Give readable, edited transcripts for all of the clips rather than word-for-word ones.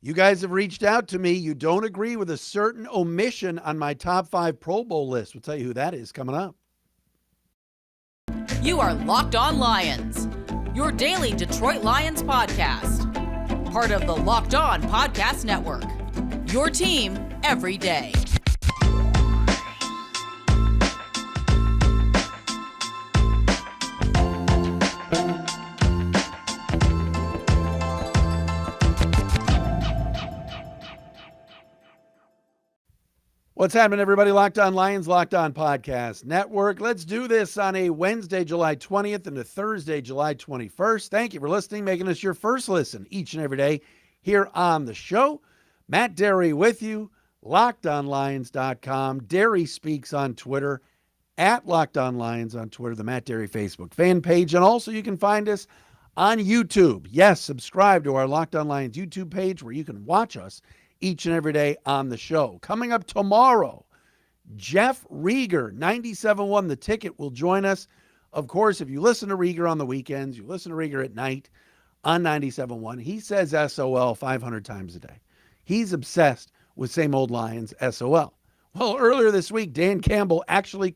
You guys have reached out to me. You don't agree with a certain omission on my top 5 Pro Bowl list. We'll tell you who that is coming up. You are Locked On Lions, your daily Detroit Lions podcast. Part of the Locked On Podcast Network, your team every day. What's happening, everybody? Locked On Lions, Locked On Podcast Network. Let's do this on a Wednesday, July 20th and a Thursday, July 21st. Thank you for listening, making us your first listen each and every day here on the show. Matt Dery with you, LockedOnLions.com. Dery speaks on Twitter, at LockedOnLions on Twitter, the Matt Dery Facebook fan page. And also you can find us on YouTube. Yes, subscribe to our Locked On Lions YouTube page where you can watch us each and every day on the show. Coming up tomorrow, Jeff Rieger, 97.1 The Ticket, will join us. Of course, if you listen to Rieger on the weekends, you listen to Rieger at night on 97.1, he says SOL 500 times a day. He's obsessed with same old Lions SOL. Well, earlier this week, Dan Campbell actually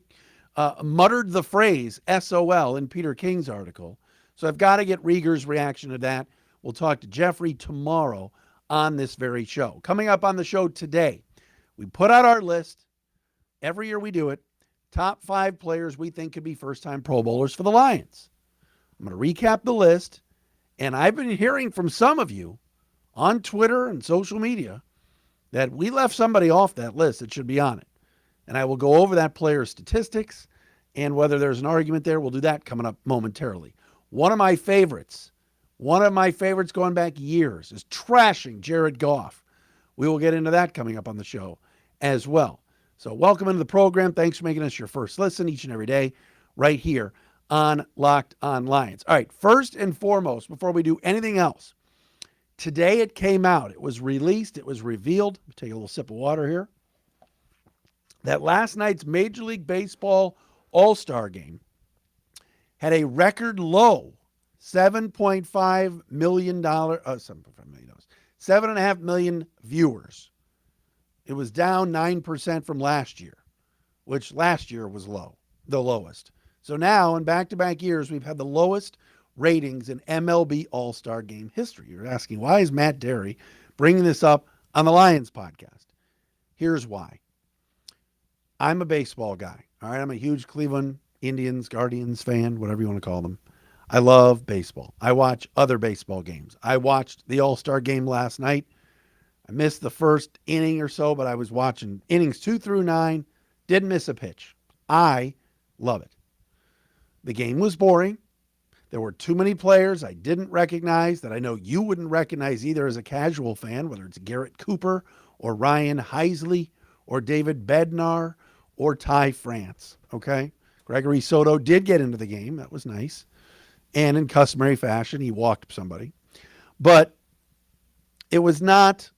muttered the phrase SOL in Peter King's article. So I've got to get Rieger's reaction to that. We'll talk to Jeffrey tomorrow on this very show. Coming up on the show today, we put out our list. Every year we do it. Top 5 players we think could be first-time Pro Bowlers for the Lions. I'm going to recap the list. And I've been hearing from some of you on Twitter and social media that we left somebody off that list that should be on it. And I will go over that player's statistics and whether there's an argument there. We'll do that coming up momentarily. One of my favorites going back years is trashing Jared Goff. We will get into that coming up on the show as well. So welcome into the program. Thanks for making us your first listen each and every day right here on Locked On Lions. All right, first and foremost, before we do anything else, today it came out. It was released. It was revealed. Let me take a little sip of water here. That last night's Major League Baseball AllStar Game had a record low $7.5 million, $7.5 million viewers. It was down 9% from last year, which last year was low, the lowest. So now in back-to-back years, we've had the lowest ratings in MLB AllStar Game history. You're asking, why is Matt Dery bringing this up on the Lions podcast? Here's why. I'm a baseball guy. All right, I'm a huge Cleveland Indians, Guardians fan, whatever you want to call them. I love baseball. I watch other baseball games. I watched the All-Star Game last night. I missed the first inning or so, but I was watching innings 2 through 9. Didn't miss a pitch. I love it. The game was boring. There were too many players I didn't recognize that I know you wouldn't recognize either as a casual fan, whether it's Garrett Cooper or Ryan Heisley or David Bednar or Ty France, okay? Gregory Soto did get into the game. That was nice. And in customary fashion, he walked somebody. But it was not,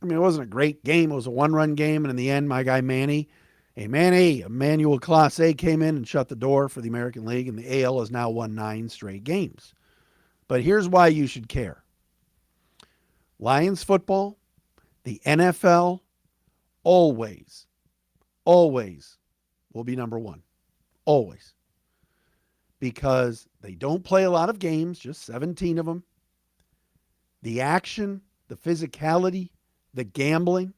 it wasn't a great game. It was a one-run game. And in the end, my guy Manny, Emmanuel Clase came in and shut the door for the American League. And the AL has now won 9 straight games. But here's why you should care. Lions football, the NFL, always will be number one. Always. Because they don't play a lot of games, just 17 of them. The action, the physicality, the gambling,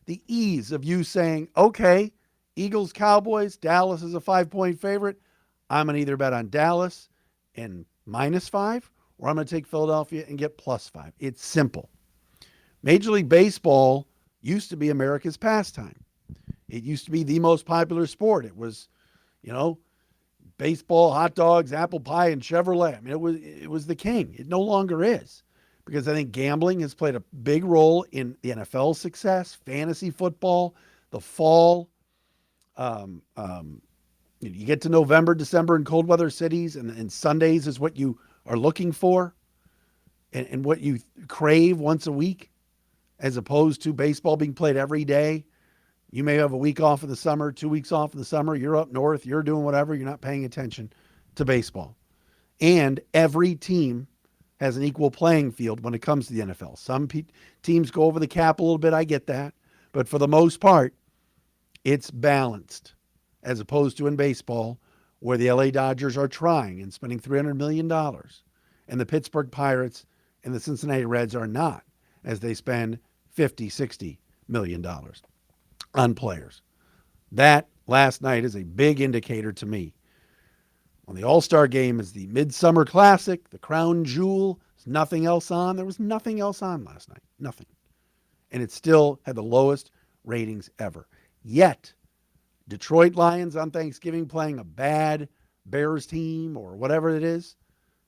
the ease of you saying, okay, Eagles, Cowboys, Dallas is a 5-point favorite. I'm going to either bet on Dallas and -5, or I'm going to take Philadelphia and get +5. It's simple. Major League Baseball used to be America's pastime. It used to be the most popular sport. It was, baseball, hot dogs, apple pie, and Chevrolet. It was the king. It no longer is, because I think gambling has played a big role in the NFL's success, fantasy football, the fall. You get to November, December in cold weather cities, and Sundays is what you are looking for and what you crave once a week, as opposed to baseball being played every day. You may have a week off in the summer, 2 weeks off in the summer. You're up north. You're doing whatever. You're not paying attention to baseball. And every team has an equal playing field when it comes to the NFL. Some teams go over the cap a little bit. I get that. But for the most part, it's balanced, as opposed to in baseball, where the LA Dodgers are trying and spending $300 million, and the Pittsburgh Pirates and the Cincinnati Reds are not, as they spend $50-60 million on players. That last night is a big indicator to me. When the All-Star Game is the Midsummer Classic, the crown jewel, there's nothing else on. There was nothing else on last night. Nothing. And it still had the lowest ratings ever. Yet, Detroit Lions on Thanksgiving playing a bad Bears team or whatever it is,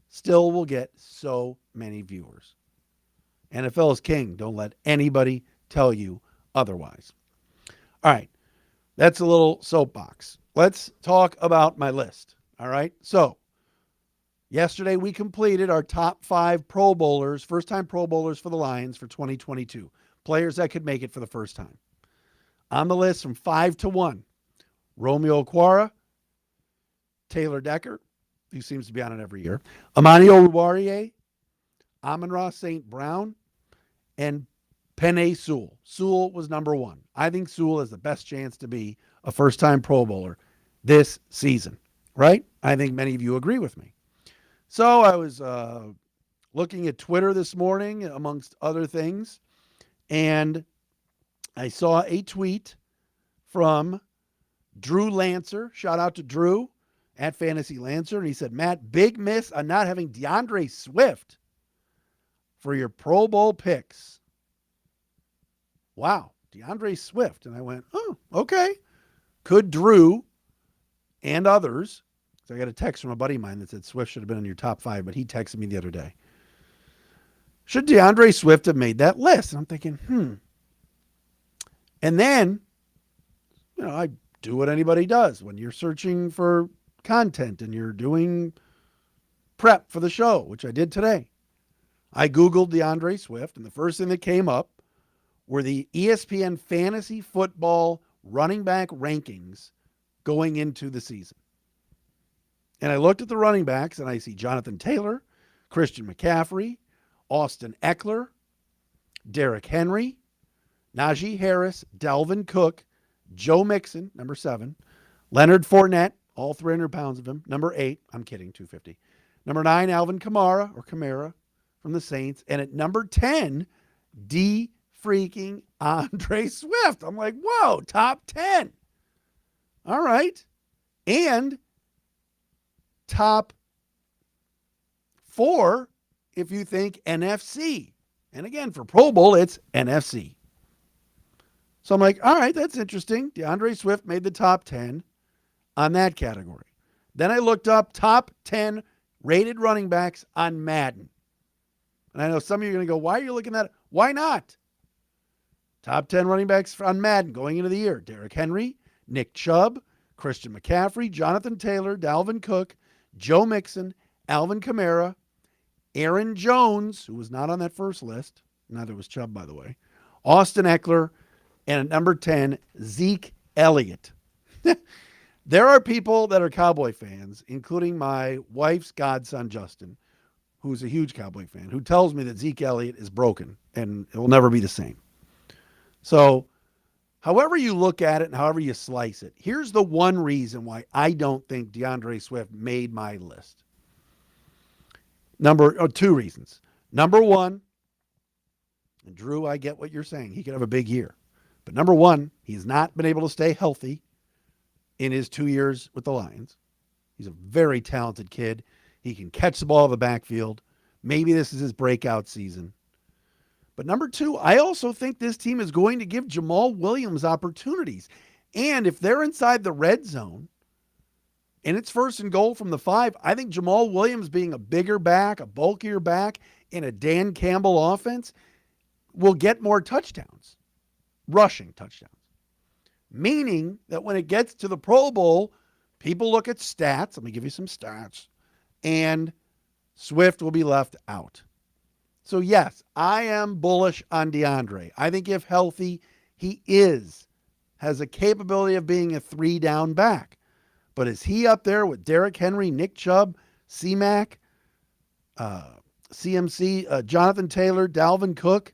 still will get so many viewers. NFL is king. Don't let anybody tell you otherwise. All right. That's a little soapbox. Let's talk about my list. All right. So yesterday we completed our top 5 Pro Bowlers, first-time Pro Bowlers for the Lions for 2022. Players that could make it for the first time. On the list from 5 to 1, Romeo Okwara, Taylor Decker, who seems to be on it every year, Amani Oruwariye, Amon-Ra St. Brown, and Penei Sewell. Sewell was number 1. I think Sewell has the best chance to be a first-time Pro Bowler this season, right? I think many of you agree with me. So I was looking at Twitter this morning, amongst other things, and I saw a tweet from Drew Lancer. Shout out to Drew at Fantasy Lancer. And he said, Matt, big miss on not having DeAndre Swift for your Pro Bowl picks. Wow, DeAndre Swift. And I went, oh, okay. Could Drew and others, so I got a text from a buddy of mine that said Swift should have been in your top 5, but he texted me the other day. Should DeAndre Swift have made that list? And I'm thinking, And then, I do what anybody does when you're searching for content and you're doing prep for the show, which I did today. I Googled DeAndre Swift, and the first thing that came up were the ESPN fantasy football running back rankings going into the season. And I looked at the running backs, and I see Jonathan Taylor, Christian McCaffrey, Austin Eckler, Derrick Henry, Najee Harris, Dalvin Cook, Joe Mixon, number 7, Leonard Fournette, all 300 pounds of him, number 8, I'm kidding, 250. Number 9, Alvin Kamara from the Saints. And at number 10, freaking Andre Swift. I'm like, whoa, top 10. All right. And top 4 if you think NFC. And again, for Pro Bowl, it's NFC. So I'm like, all right, that's interesting. DeAndre Swift made the top 10 on that category. Then I looked up top 10 rated running backs on Madden. And I know some of you are going to go, why are you looking at it? Why not? Top 10 running backs on Madden going into the year. Derrick Henry, Nick Chubb, Christian McCaffrey, Jonathan Taylor, Dalvin Cook, Joe Mixon, Alvin Kamara, Aaron Jones, who was not on that first list. Neither was Chubb, by the way. Austin Eckler, and at number 10, Zeke Elliott. There are people that are Cowboy fans, including my wife's godson, Justin, who's a huge Cowboy fan, who tells me that Zeke Elliott is broken and it will never be the same. So however you look at it and however you slice it, here's the one reason why I don't think DeAndre Swift made my list. 2 reasons. Number 1, and Drew, I get what you're saying. He could have a big year. But number 1, he's not been able to stay healthy in his 2 years with the Lions. He's a very talented kid. He can catch the ball in the backfield. Maybe this is his breakout season. But number 2, I also think this team is going to give Jamal Williams opportunities. And if they're inside the red zone and it's 1st and goal from the 5, I think Jamal Williams being a bigger back, a bulkier back in a Dan Campbell offense will get more touchdowns. Rushing touchdowns. Meaning that when it gets to the Pro Bowl, people look at stats. Let me give you some stats. And Swift will be left out. So yes, I am bullish on DeAndre. I think if healthy, he has a capability of being a 3-down back. But is he up there with Derrick Henry, Nick Chubb, C-Mac, CMC, Jonathan Taylor, Dalvin Cook,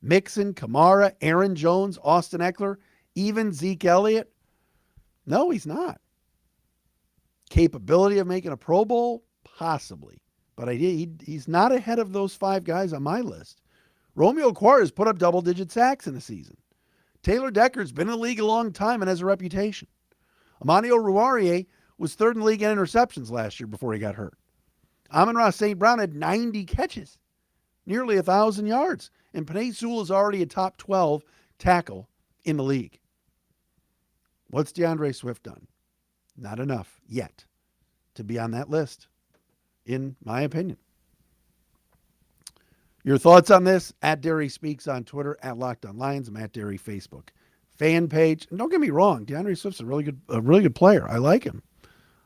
Mixon, Kamara, Aaron Jones, Austin Eckler, even Zeke Elliott? No, he's not. Capability of making a Pro Bowl? Possibly. But he's not ahead of those 5 guys on my list. Romeo Okwara put up double-digit sacks in a season. Taylor Decker's been in the league a long time and has a reputation. Amani Oruwariye was 3rd in the league in interceptions last year before he got hurt. Amon-Ra St. Brown had 90 catches, nearly 1,000 yards. And Penei Sewell is already a top 12 tackle in the league. What's DeAndre Swift done? Not enough yet to be on that list, in my opinion. Your thoughts on this? At Dery Speaks on Twitter, at Locked On Lions. I'm at Dery Facebook fan page. And don't get me wrong, DeAndre Swift's a really good player. I like him.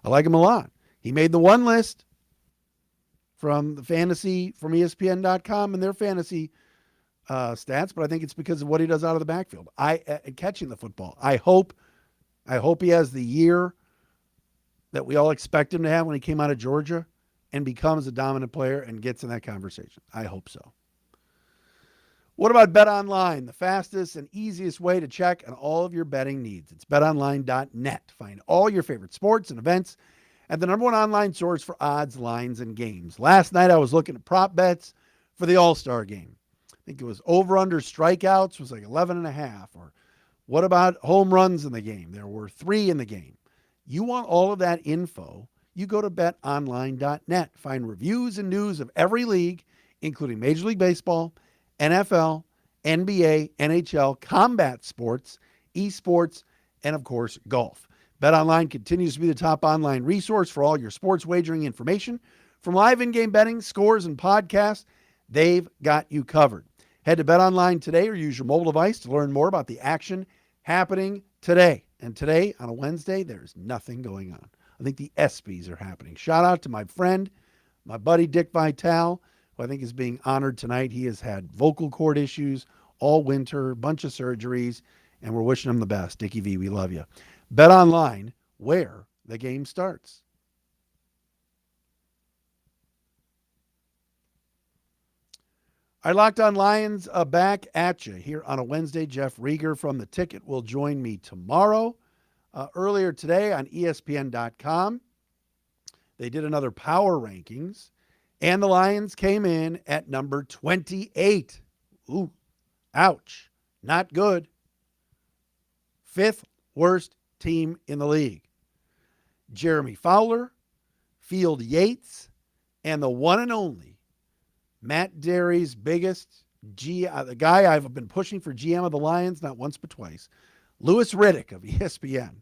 I like him a lot. He made the one list from the fantasy from ESPN.com and their fantasy stats, but I think it's because of what he does out of the backfield. Catching the football. I hope he has the year that we all expect him to have when he came out of Georgia and becomes a dominant player and gets in that conversation. I hope so. What about BetOnline, the fastest and easiest way to check on all of your betting needs? It's betonline.net. Find all your favorite sports and events and the number one online source for odds, lines, and games. Last night I was looking at prop bets for the AllStar Game. I think it was over-under strikeouts was like 11.5. Or what about home runs in the game? There were 3 in the game. You want all of that info, you go to betonline.net. Find reviews and news of every league, including Major League Baseball, NFL, NBA, NHL, combat sports, esports, and of course, golf. BetOnline continues to be the top online resource for all your sports wagering information. From live in-game betting, scores, and podcasts, they've got you covered. Head to BetOnline today or use your mobile device to learn more about the action happening today. And today, on a Wednesday, there's nothing going on. I think the ESPYs are happening. Shout out to my friend, my buddy Dick Vitale, who I think is being honored tonight. He has had vocal cord issues all winter, a bunch of surgeries, and we're wishing him the best. Dickie V, we love you. BetOnline, where the game starts. All right, Locked On Lions back at you here on a Wednesday. Jeff Rieger from The Ticket will join me tomorrow. Earlier today on ESPN.com, they did another power rankings, and the Lions came in at number 28. Ooh, ouch. Not good. 5th worst team in the league. Jeremy Fowler, Field Yates, and the one and only Matt Dery's biggest the guy I've been pushing for GM of the Lions not once but twice, Louis Riddick of ESPN.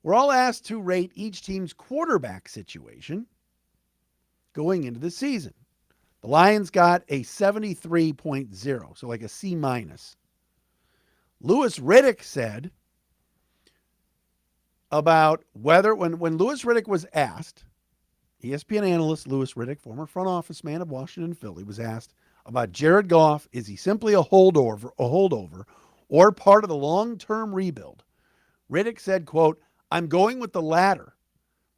We're all asked to rate each team's quarterback situation going into the season. The Lions got a 73.0, so like a C-. Louis Riddick said about whether, when Louis Riddick was asked, ESPN analyst Louis Riddick, former front office man of Washington and Philly, was asked about Jared Goff. Is he simply a holdover, or part of the long-term rebuild? Riddick said, quote, "I'm going with the latter.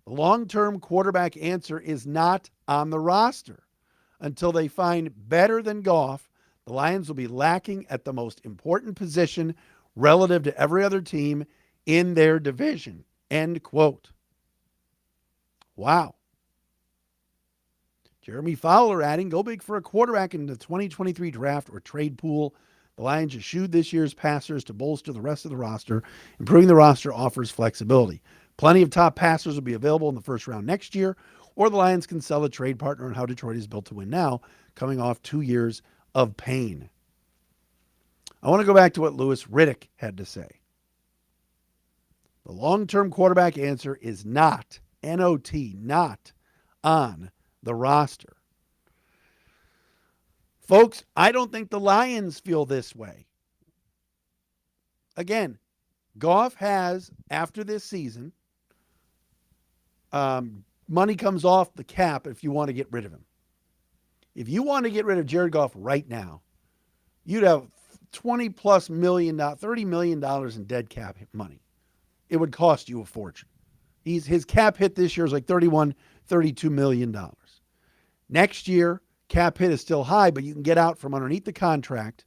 The long-term quarterback answer is not on the roster. Until they find better than Goff, the Lions will be lacking at the most important position relative to every other team in their division." End quote. Wow. Jeremy Fowler adding, go big for a quarterback in the 2023 draft or trade pool. The Lions eschewed this year's passers to bolster the rest of the roster. Improving the roster offers flexibility. Plenty of top passers will be available in the first round next year, or the Lions can sell a trade partner on how Detroit is built to win now, coming off 2 years of pain. I want to go back to what Louis Riddick had to say. The long-term quarterback answer is not, N-O-T, not on the roster. Folks, I don't think the Lions feel this way. Again, Goff has, after this season, money comes off the cap if you want to get rid of him. If you want to get rid of Jared Goff right now, you'd have $20+ million, $30 million in dead cap money. It would cost you a fortune. His cap hit this year is like $31, $32 million. Next year, cap hit is still high, but you can get out from underneath the contract,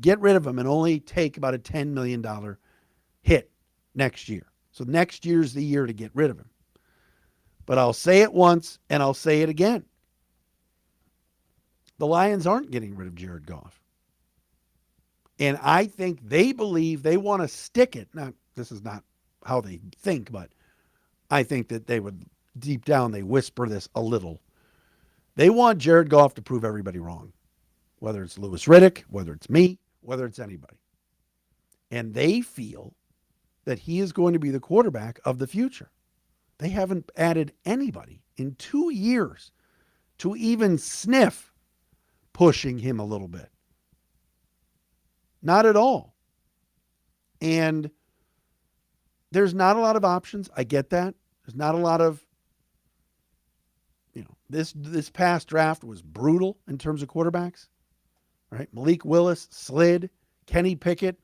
get rid of him, and only take about a $10 million hit next year. So next year's the year to get rid of him. But I'll say it once, and I'll say it again. The Lions aren't getting rid of Jared Goff. And I think they believe they want to stick it. Now, this is not how they think, but I think that they would, deep down, they whisper this a little. They want Jared Goff to prove everybody wrong, whether it's Louis Riddick, whether it's me, whether it's anybody. And they feel that he is going to be the quarterback of the future. They haven't added anybody in 2 years to even sniff pushing him a little bit. Not at all. And there's not a lot of options. I get that. There's not a lot of, this past draft was brutal in terms of quarterbacks, right? Malik Willis slid. Kenny Pickett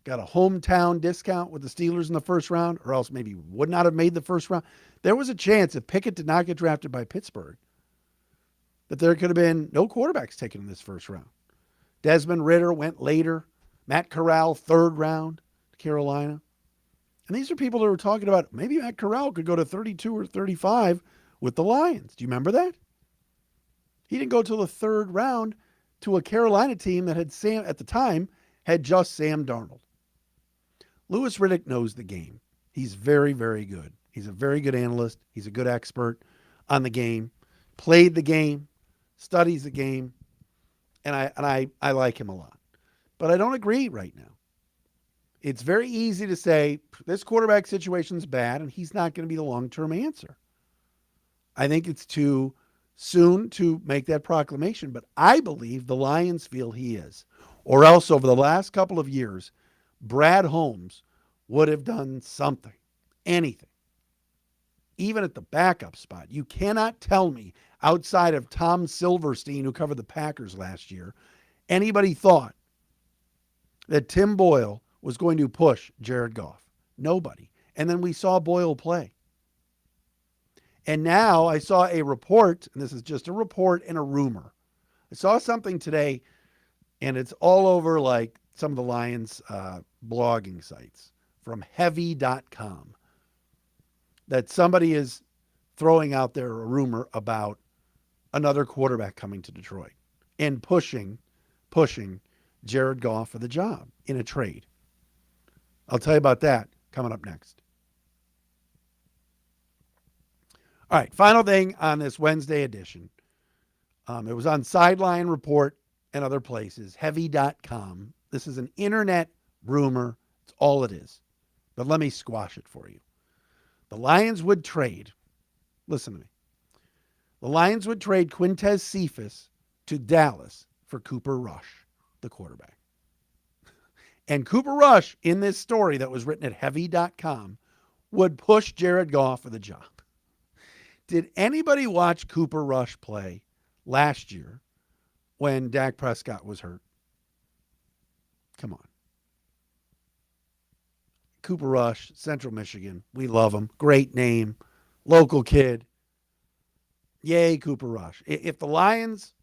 got a hometown discount with the Steelers in the first round, or else maybe would not have made the first round. There was a chance if Pickett did not get drafted by Pittsburgh that there could have been no quarterbacks taken in this first round. Desmond Ridder went later. Matt Corral, third round to Carolina. And these are people that were talking about maybe Matt Corral could go to 32 or 35 with the Lions. Do you remember that? He didn't go till the third round to a Carolina team that had at the time, had just Sam Darnold. Louis Riddick knows the game. He's very, very good. He's a very good analyst. He's a good expert on the game. Played the game, studies the game, and I like him a lot. But I don't agree right now. It's very easy to say this quarterback situation's bad and he's not going to be the long-term answer. I think it's too soon to make that proclamation, but I believe the Lions feel he is. Or else over the last couple of years, Brad Holmes would have done something, anything, even at the backup spot. You cannot tell me outside of Tom Silverstein, who covered the Packers last year, anybody thought that Tim Boyle was going to push Jared Goff. Nobody. And then we saw Boyle play. And now I saw a report, and this is just a report and a rumor. I saw something today, and it's all over like some of the Lions blogging sites from heavy.com, that somebody is throwing out there a rumor about another quarterback coming to Detroit and pushing Jared Goff for the job in a trade. I'll tell you about that coming up next. All right, final thing on this Wednesday edition. It was on Sideline Report and other places, heavy.com. This is an internet rumor. It's all it is. But let me squash it for you. The Lions would trade, listen to me, the Lions would trade Quintez Cephas to Dallas for Cooper Rush, the quarterback. And Cooper Rush, in this story that was written at heavy.com, would push Jared Goff for the job. Did anybody watch Cooper Rush play last year when Dak Prescott was hurt? Come on. Cooper Rush, Central Michigan. We love him. Great name. Local kid. Yay, Cooper Rush. If the Lions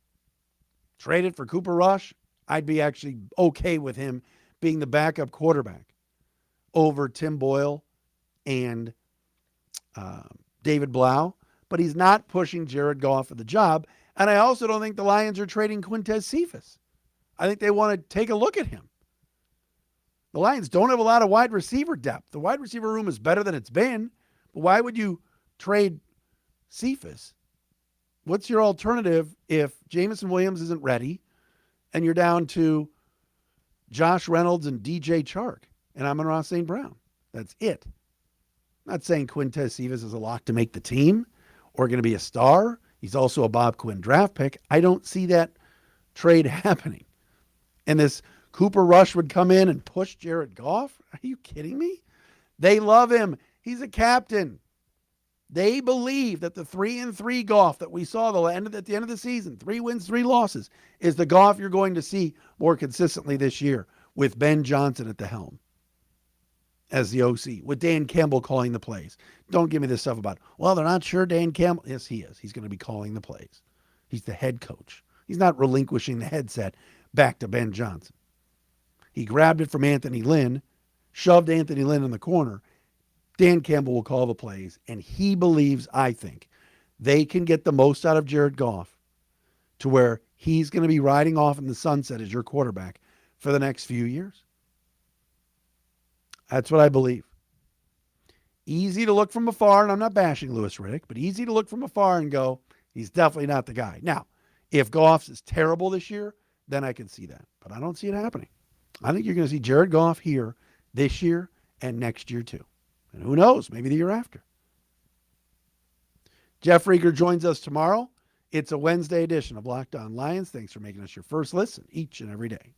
traded for Cooper Rush, I'd be actually okay with him being the backup quarterback over Tim Boyle and David Blau. But he's not pushing Jared Goff for the job. And I also don't think the Lions are trading Quintez Cephas. I think they want to take a look at him. The Lions don't have a lot of wide receiver depth. The wide receiver room is better than it's been. But why would you trade Cephas? What's your alternative if Jamison Williams isn't ready and you're down to Josh Reynolds and DJ Chark and Amon-Ra St. Brown? That's it. I'm not saying Quintez Cephas is a lock to make the team or going to be a star. He's also a Bob Quinn draft pick. I don't see that trade happening. And this Cooper Rush would come in and push Jared Goff? Are you kidding me? They love him. He's a captain. They believe that the 3-3 Goff that we saw at the end of the season, 3 wins, 3 losses, is the Goff you're going to see more consistently this year with Ben Johnson at the helm as the OC, with Dan Campbell calling the plays. Don't give me this stuff about, well, they're not sure Dan Campbell. Yes, he is. He's going to be calling the plays. He's the head coach. He's not relinquishing the headset back to Ben Johnson. He grabbed it from Anthony Lynn, shoved Anthony Lynn in the corner. Dan Campbell will call the plays, and he believes, I think, they can get the most out of Jared Goff to where he's going to be riding off in the sunset as your quarterback for the next few years. That's what I believe. Easy to look from afar, and I'm not bashing Louis Riddick, but easy to look from afar and go, he's definitely not the guy. Now, if Goff is terrible this year, then I can see that. But I don't see it happening. I think you're going to see Jared Goff here this year and next year too. And who knows, maybe the year after. Jeff Rieger joins us tomorrow. It's a Wednesday edition of Locked On Lions. Thanks for making us your first listen each and every day.